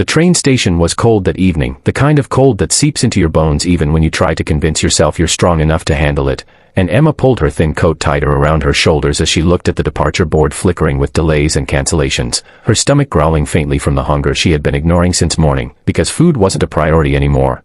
The train station was cold that evening, the kind of cold that seeps into your bones even when you try to convince yourself you're strong enough to handle it, and Emma pulled her thin coat tighter around her shoulders as she looked at the departure board flickering with delays and cancellations, her stomach growling faintly from the hunger she had been ignoring since morning, because food wasn't a priority anymore.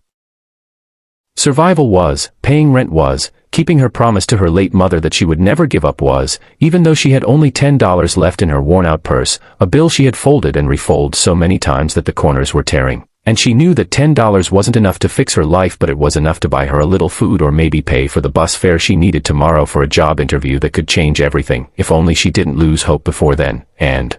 Survival was, paying rent was, keeping her promise to her late mother that she would never give up was, even though she had only $10 left in her worn-out purse, a bill she had folded and refolded so many times that the corners were tearing. And she knew that $10 wasn't enough to fix her life, but it was enough to buy her a little food or maybe pay for the bus fare she needed tomorrow for a job interview that could change everything, if only she didn't lose hope before then. And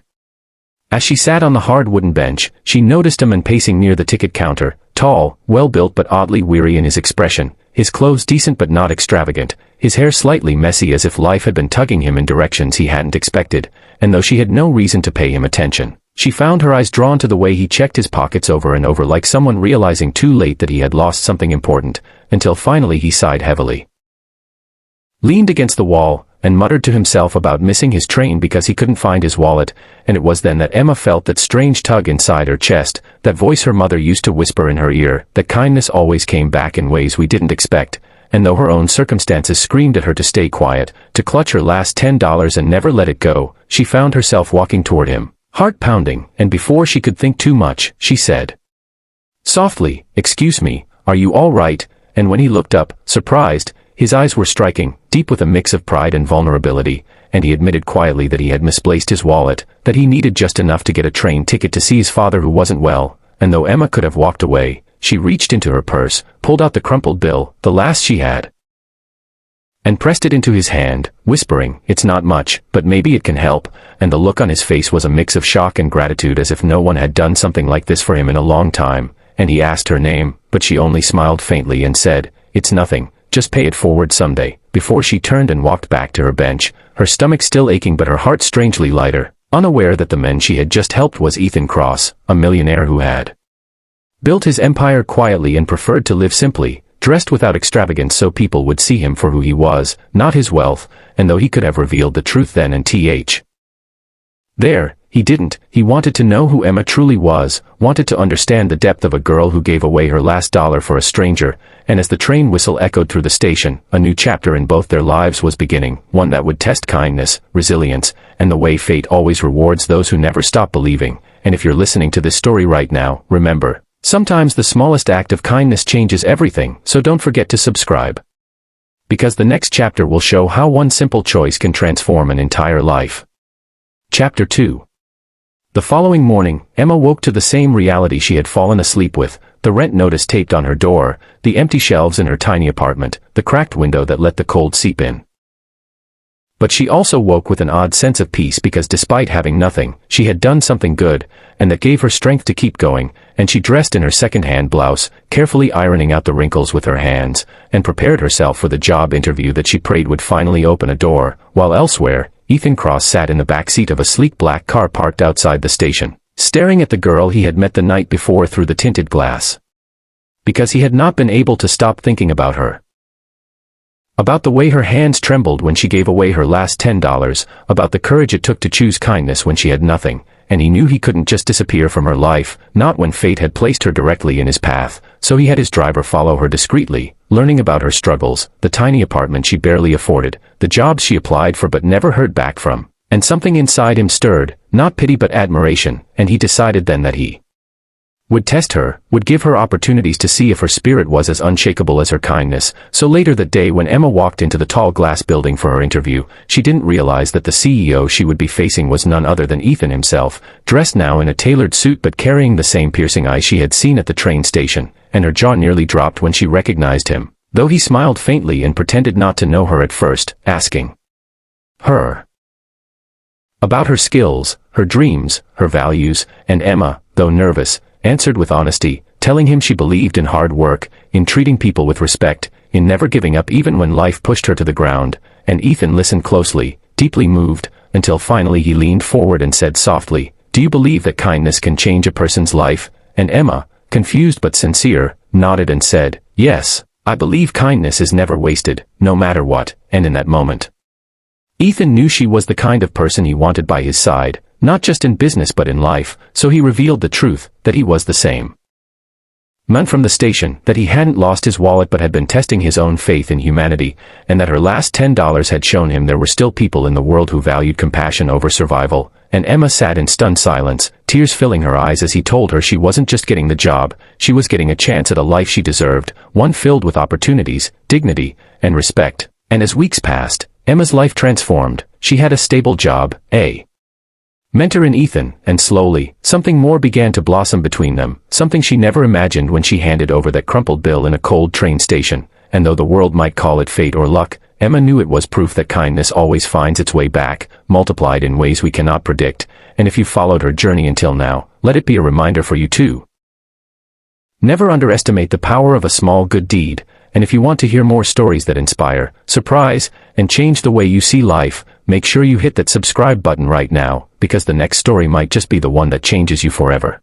as she sat on the hard wooden bench, she noticed a man pacing near the ticket counter, tall, well-built but oddly weary in his expression, his clothes decent but not extravagant, his hair slightly messy as if life had been tugging him in directions he hadn't expected, and though she had no reason to pay him attention, she found her eyes drawn to the way he checked his pockets over and over like someone realizing too late that he had lost something important, until finally he sighed heavily, leaned against the wall, and muttered to himself about missing his train because he couldn't find his wallet, and it was then that Emma felt that strange tug inside her chest, that voice her mother used to whisper in her ear, that kindness always came back in ways we didn't expect, and though her own circumstances screamed at her to stay quiet, to clutch her last $10 and never let it go, she found herself walking toward him, heart pounding, and before she could think too much, she said softly, "Excuse me, are you all right?" And when he looked up, surprised, his eyes were striking, deep with a mix of pride and vulnerability, and he admitted quietly that he had misplaced his wallet, that he needed just enough to get a train ticket to see his father who wasn't well, and though Emma could have walked away, she reached into her purse, pulled out the crumpled bill, the last she had, and pressed it into his hand, whispering, "It's not much, but maybe it can help," and the look on his face was a mix of shock and gratitude as if no one had done something like this for him in a long time, and he asked her name, but she only smiled faintly and said, "It's nothing. Just pay it forward someday," before she turned and walked back to her bench, her stomach still aching but her heart strangely lighter, unaware that the man she had just helped was Ethan Cross, a millionaire who had built his empire quietly and preferred to live simply, dressed without extravagance so people would see him for who he was, not his wealth, and though he could have revealed the truth then and there, he didn't. He wanted to know who Emma truly was, wanted to understand the depth of a girl who gave away her last dollar for a stranger, and as the train whistle echoed through the station, a new chapter in both their lives was beginning, one that would test kindness, resilience, and the way fate always rewards those who never stop believing. And if you're listening to this story right now, remember, sometimes the smallest act of kindness changes everything, so don't forget to subscribe, because the next chapter will show how one simple choice can transform an entire life. Chapter 2. The following morning, Emma woke to the same reality she had fallen asleep with, the rent notice taped on her door, the empty shelves in her tiny apartment, the cracked window that let the cold seep in. But she also woke with an odd sense of peace because despite having nothing, she had done something good, and that gave her strength to keep going, and she dressed in her second-hand blouse, carefully ironing out the wrinkles with her hands, and prepared herself for the job interview that she prayed would finally open a door, while elsewhere, Ethan Cross sat in the back seat of a sleek black car parked outside the station, staring at the girl he had met the night before through the tinted glass. Because he had not been able to stop thinking about her. About the way her hands trembled when she gave away her last $10, about the courage it took to choose kindness when she had nothing, and he knew he couldn't just disappear from her life, not when fate had placed her directly in his path, so he had his driver follow her discreetly, learning about her struggles, the tiny apartment she barely afforded, the jobs she applied for but never heard back from, and something inside him stirred, not pity but admiration, and he decided then that he would test her, would give her opportunities to see if her spirit was as unshakable as her kindness. So later that day when Emma walked into the tall glass building for her interview, she didn't realize that the CEO she would be facing was none other than Ethan himself, dressed now in a tailored suit but carrying the same piercing eyes she had seen at the train station, and her jaw nearly dropped when she recognized him, though he smiled faintly and pretended not to know her at first, asking her about her skills, her dreams, her values, and Emma, though nervous, answered with honesty, telling him she believed in hard work, in treating people with respect, in never giving up even when life pushed her to the ground, and Ethan listened closely, deeply moved, until finally he leaned forward and said softly, "Do you believe that kindness can change a person's life?" And Emma, confused but sincere, nodded and said, "Yes, I believe kindness is never wasted, no matter what," and in that moment, Ethan knew she was the kind of person he wanted by his side, not just in business but in life, so he revealed the truth, that he was the same man from the station, that he hadn't lost his wallet but had been testing his own faith in humanity, and that her last $10 had shown him there were still people in the world who valued compassion over survival. And Emma sat in stunned silence, tears filling her eyes as he told her she wasn't just getting the job, she was getting a chance at a life she deserved, one filled with opportunities, dignity, and respect. And as weeks passed, Emma's life transformed. She had a stable job, a mentor in Ethan, and slowly, something more began to blossom between them, something she never imagined when she handed over that crumpled bill in a cold train station. And though the world might call it fate or luck, Emma knew it was proof that kindness always finds its way back, multiplied in ways we cannot predict. And if you followed her journey until now, let it be a reminder for you too. Never underestimate the power of a small good deed. And if you want to hear more stories that inspire, surprise, and change the way you see life, make sure you hit that subscribe button right now, because the next story might just be the one that changes you forever.